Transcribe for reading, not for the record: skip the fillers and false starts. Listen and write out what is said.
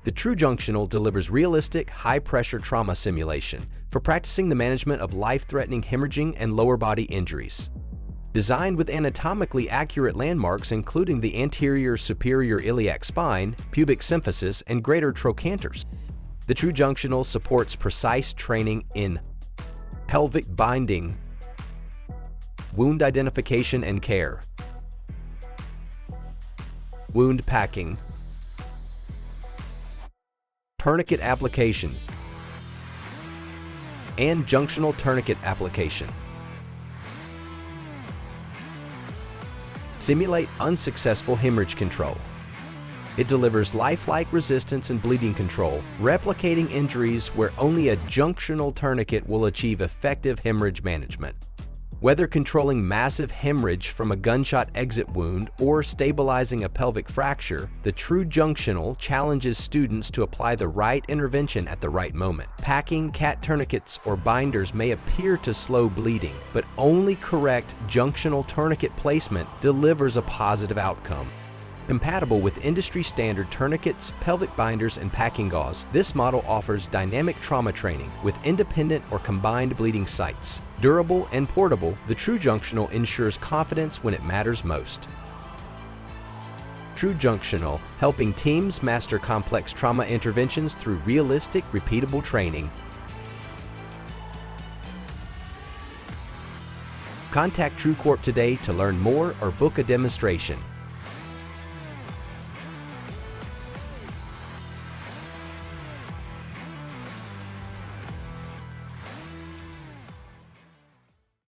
The TruJunctional delivers realistic, high-pressure trauma simulation for practicing the management of life-threatening hemorrhaging and lower body injuries. Designed with anatomically accurate landmarks including the anterior superior iliac spine, pubic symphysis, and greater trochanters, the TruJunctional supports precise training in pelvic binding, wound identification and care, wound packing, tourniquet application, and junctional tourniquet application. Simulate unsuccessful hemorrhage control. It delivers lifelike resistance and bleeding control, replicating injuries where only a junctional tourniquet will achieve effective hemorrhage management. Whether controlling massive hemorrhage from a gunshot exit wound or stabilizing a pelvic fracture, the TruJunctional challenges students to apply the right intervention at the right moment. Packing cat tourniquets or binders may appear to slow bleeding, but only correct junctional tourniquet placement delivers a positive outcome. Compatible with industry-standard tourniquets, pelvic binders, and packing gauze, this model offers dynamic trauma training with independent or combined bleeding sites. Durable and portable, the TruJunctional ensures confidence when it matters most. TruJunctional, helping teams master complex trauma interventions through realistic, repeatable training. Contact TruCorp today to learn more or book a demonstration.